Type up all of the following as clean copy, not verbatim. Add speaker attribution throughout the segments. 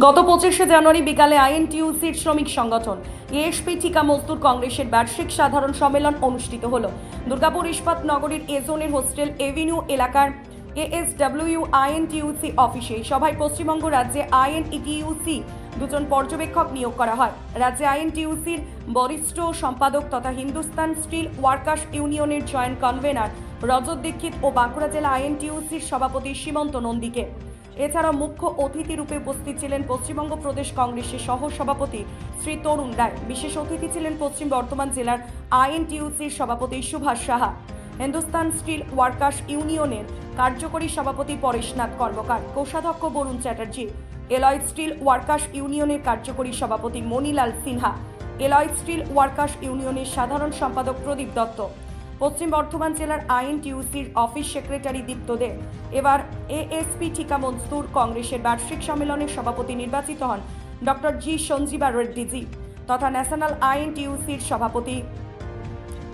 Speaker 1: গত 25শে জানুয়ারি বিকালে আইএনটিইউসির শ্রমিক সংগঠন এএসপি ঠিকা মজদুর কংগ্রেসের বার্ষিক সাধারণ সম্মেলন অনুষ্ঠিত হলো দুর্গাপুর ইস্পাত নগরীর এজোনের হোস্টেল এভিনিউ এলাকার এএসডব্লিউ আইএনটিইউসি অফিসে। এই সভায় পশ্চিমবঙ্গ রাজ্যে আইএনটিইউসি দুজন পর্যবেক্ষক নিয়োগ করা হয়। রাজ্যে আইএনটিইউসির বরিষ্ঠ সম্পাদক তথা হিন্দুস্তান স্টিল ওয়ার্কার্স ইউনিয়নের জয়েন্ট কনভেনার রজত দীক্ষিত ও বাঁকুড়া জেলা আইএনটিইউসির সভাপতি সীমন্ত নন্দীকে। এছাড়া মুখ্য অতিথি রূপে উপস্থিত ছিলেন পশ্চিমবঙ্গ প্রদেশ কংগ্রেসের সহ সভাপতি শ্রী তরুণ রায়। বিশেষ অতিথি ছিলেন পশ্চিম বর্ধমান জেলার আইএনটিইউসির সভাপতি সুভাষ সাহা, হিন্দুস্তান স্টিল ওয়ার্কার্স ইউনিয়নের কার্যকরী সভাপতি পরেশনাথ কর্মকার, কোষাধ্যক্ষ Barun Chatterjee, alloy steel workers ইউনিয়নের কার্যকরী সভাপতি Manilal Sinha, alloy steel workers ইউনিয়নের সাধারণ সম্পাদক প্রদীপ দত্ত, পশ্চিম বর্ধমান জেলার আইএনটিইউসির অফিস সেক্রেটারি দীপ্ত দে। এবার এএসপি ঠিকা মজদুর কংগ্রেসের বার্ষিক সম্মেলনের সভাপতি নির্বাচিত হন ডক্টর জি সঞ্জীবা রেড্ডিজি তথা ন্যাশনাল আইএনটিইউসির সভাপতি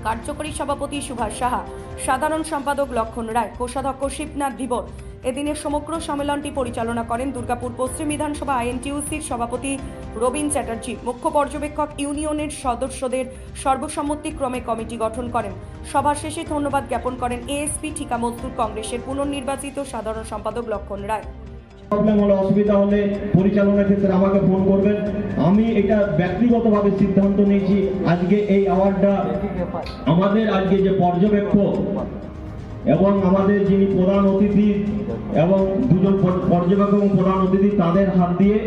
Speaker 1: কার্যকরী সভাপতি সুভাষ সাহা, সাধারণ সম্পাদক লক্ষণ রায়, কোষাধ্যক্ষ শিবনাথ ধীবর। এদিনের সমগ্র সম্মেলনটি পরিচালনা করেন দুর্গাপুর পশ্চিম বিধানসভা আইএনটিইউসির সভাপতি রবীন চ্যাটার্জি। মুখ্য পর্যবেক্ষক ইউনিয়নের সদস্যদের সর্বসম্মতিক্রমে কমিটি গঠন করেন। সভা শেষে ধন্যবাদ জ্ঞাপন করেন এএসপি ঠিকা মজদুর কংগ্রেসের পুনর্নির্বাচিত সাধারণ সম্পাদক লক্ষণ রায়।
Speaker 2: প্রবলেম হলে, অসুবিধা হলে পরিচালনার ক্ষেত্রে আমাকে ফোন করবেন। আমি এটা ব্যক্তিগতভাবে সিদ্ধান্ত নিয়েছি, আজকে এই অ্যাওয়ার্ডটা আমাদের আজকে যে পর্যবেক্ষক এবং আমাদের যিনি প্রধান অতিথি এবং দুজন পর্যবেক্ষক এবং প্রধান অতিথি তাদের হাত দিয়ে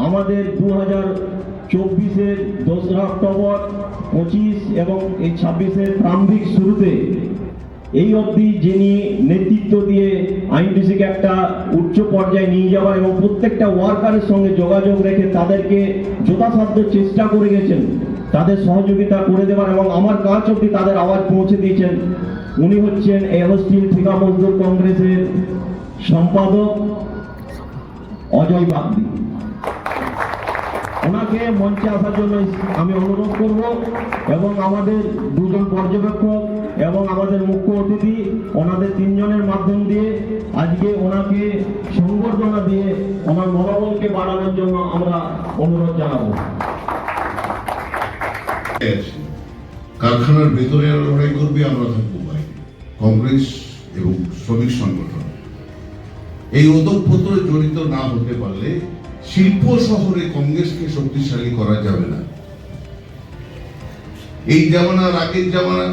Speaker 2: আমাদের 2024-এর 2রা অক্টোবর, 25 এবং এই 26-এর প্রারম্ভিক শুরুতে এই অবধি যিনি নেতৃত্ব দিয়ে আইএনটিইউসিকে একটা উচ্চ পর্যায়ে নিয়ে যাওয়া এবং প্রত্যেকটা ওয়ার্কারের সঙ্গে যোগাযোগ রেখে তাদেরকে যথাসাধ্য চেষ্টা করে গেছেন, তাদের সহযোগিতা করে দেওয়ার এবং আমার কাছ অবধি তাদের আওয়াজ পৌঁছে দিয়েছেন, উনি হচ্ছেন এএসপি ঠিকা মজদুর কংগ্রেসের সম্পাদক অজয় বাগদি। ওনাকে মঞ্চে আসার জন্য আমি অনুরোধ করব এবং আমাদের দুজন পর্যবেক্ষক এবং আমাদের মুখ্য অতিথি ওনাদের 3 জনের মাধ্যম দিয়ে আজকে ওনাকে সংবর্ধনা দিয়ে ওনার মনোবলকে বাড়ানোর জন্য আমরা অনুরোধ জানাবো।
Speaker 3: কারখানার ভেতরে লড়াই করবে, আমরা থাকবো বাইরে। কংগ্রেস এবং শ্রমিক সংগঠন এই ওতপ্রোতভাবে জড়িত না হতে পারলে শিল্প শহরে কংগ্রেসকে শক্তিশালী করা যাবে না। এই জামানার আগের জামানা,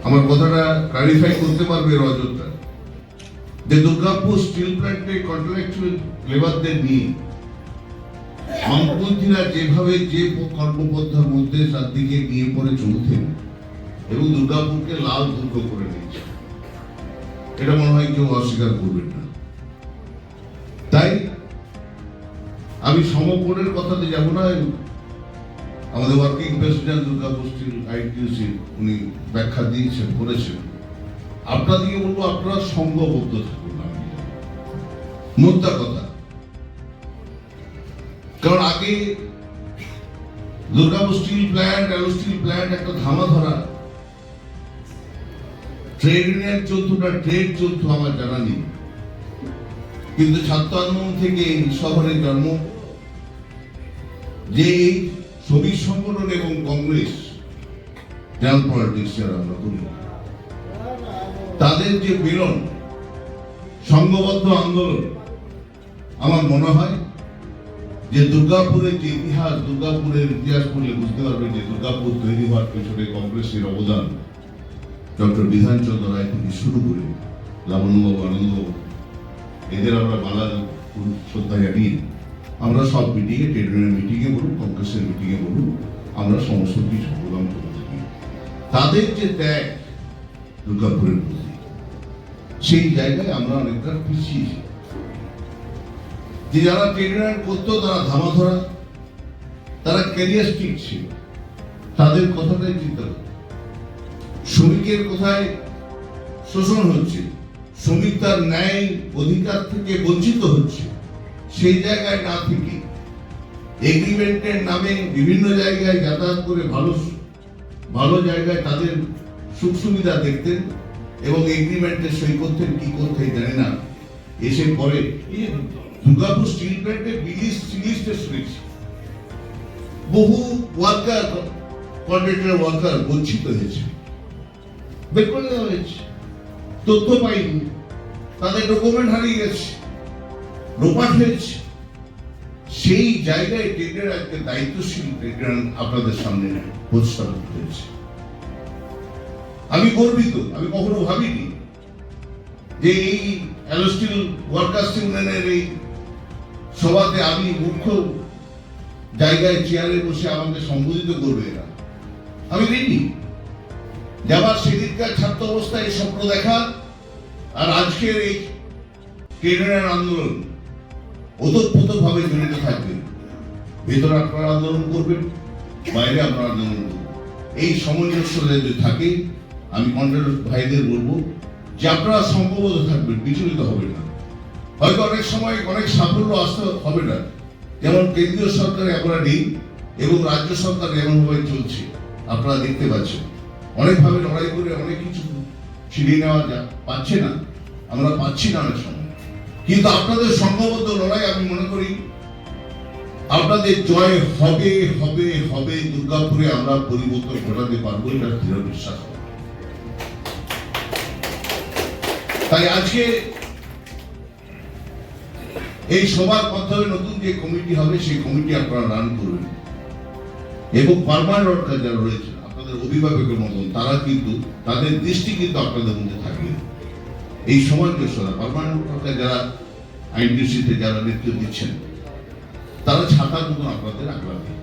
Speaker 3: আমার কথাটা ক্লারিফাই করতে পারবে রজতটা, যে দুর্গাপুর স্টিল প্ল্যান্টে কন্ট্রাকচুয়াল লেবারদের নিয়ে বামপন্থীরা যেভাবে যে কর্মপন্থার মধ্যে চারদিকে নিয়ে পড়ে চলতেন এবং দুর্গাপুরকে লাল দুর্গ করে নিয়েছে, এটা মনে হয় কেউ অস্বীকার করবেন না। তাই আমি সমপনের কথাতে যাব না। আমাদের working president Durgapur steel INTUC উনি ব্যাখ্যা দিয়েছেন, করেছেন। আপনাদেরকে বলবো, আপনারা সংঘবদ্ধ থাকুন। মোদ্দা কথা, কারণ আগে Durgapur steel plant, alloy steel plant একটা ধামা ধরা ট্রেড ইউনিয়ন চলতো না, ট্রেড চলতো আমার জানা নেই, কিন্তু ছাত্র আন্দোলন থেকে এই শহরে জন্ম, যে এই শ্রমিক সংগঠন এবং কংগ্রেস ন্যাশনাল পলিটিক্স আমরা করি, তাদের যে বেরন সংঘবদ্ধ আন্দোলন, আমার মনে হয় যে দুর্গাপুরের যে ইতিহাস, দুর্গাপুরের ইতিহাস পড়লে বুঝতে পারবে যে দুর্গাপুর তৈরি হওয়ার পেছনে কংগ্রেসের অবদান ডক্টর বিধানচন্দ্র রায় থেকে শুরু করে লাবণ্যবাবু, আনন্দবাবু, এদের আমরা বাংলার শ্রদ্ধা জানিয়ে আমরা সব মিটিংয়ে, ট্রেড ইউনিয়ন মিটিংয়ে বলুন, কংগ্রেসের মিটিংয়ে বলুন, আমরা সমস্ত কিছু প্রদান করে থাকি। তাদের যে ত্যাগ দুর্গাপুরের প্রতি, সেই জায়গায় আমরা অনেকটা পিছিয়েছি। যে যারা ট্রেড ইউনিয়ন করতো তারা ধামা ধরা, তারা ক্যারিয়ারিস্টিক ছিল, তাদের কথাটাই চিন্তা করত। শ্রমিকের কোথায় শোষণ হচ্ছে, শ্রমিক তার ন্যায় অধিকার থেকে বঞ্চিত হচ্ছে, সেই জায়গায় না থেকে এগ্রিমেন্টের নামে বিভিন্ন জায়গায় যাতায়াত করে ভালো জায়গায় তাদের সুখ সুবিধা দেখতেন এবং এগ্রিমেন্টে সই করতেন, কি করতেন জানি না। এসে পরে দুর্গাপুর স্টিল প্ল্যান্টে সিলি স্টেশন বহু ওয়ার্কার কন্ট্রাক্টর ওয়ার্কার বঞ্চিত হয়েছে, বের করে দেওয়া হয়েছে, তথ্য পাইনি, তাদের ডকুমেন্ট হারিয়ে গেছে, লোপাট হয়েছে। সেই জায়গায় টেন্ডার আজকে দায়িত্বশীল টেন্ডার আপনাদের সামনে উপস্থাপন হয়েছে। আমি গর্বিত, আমি কখনো ভাবিনি যে এই অ্যালোস্টিল ওয়ার্কার্স ইউনিয়নের এই সভাতে আমি মুখ্য জায়গায় চেয়ারে বসে আমাকে সম্বোধিত করবে এরা। আমি রেডি যাবার সেদিনকার ছাত্র অবস্থায় স্বপ্ন দেখা আর আজকের এই ট্রেড আন্দোলন ওতপ্রোতভাবে জড়িত থাকবে। ভেতরে আপনারা আন্দোলন করবেন, বাইরে আপনারা আন্দোলন করবেন। এই সামঞ্জস্য যদি থাকে, আমি কন্ট্রাক্টর ভাইদের বলবো যে আপনারা সম্ভবত থাকবেন, বিচলিত হবেন না। হয়তো অনেক সময় অনেক সাফল্য আসতে হবে না, যেমন কেন্দ্রীয় সরকারে আমরা নেই এবং রাজ্য সরকার এমনভাবে চলছে আপনারা দেখতে পাচ্ছেন। অনেকভাবে লড়াই করে অনেক কিছু ছিনিয়ে নেওয়া পাচ্ছে না, আমরা পাচ্ছি না অনেক সময়, কিন্তু আপনাদের সংঘবদ্ধ লড়াই আমি মনে করি আপনাদের জয় হবে হবে হবে। দুর্গাপুরে আমরা পরিবর্তন ঘটাতে পারবো, এটা দৃঢ় বিশ্বাস। তাই আজকে এই সভার মাধ্যমে নতুন যে কমিটি হবে সেই কমিটি আপনারা রান করবেন এবং পার্মানেন্ট ওয়ার্কার যারা রয়েছেন আপনাদের অভিভাবকের মতন, তারা কিন্তু তাদের দৃষ্টি কিন্তু আপনাদের মধ্যে থাকবে। এই সামঞ্জস্যতা পার্মানেন্ট ওয়ার্কার যারা আইনডিসিতে যারা নেতৃত্ব দিচ্ছেন তারা ছাতার মতন আপনাদের আগ্রহী।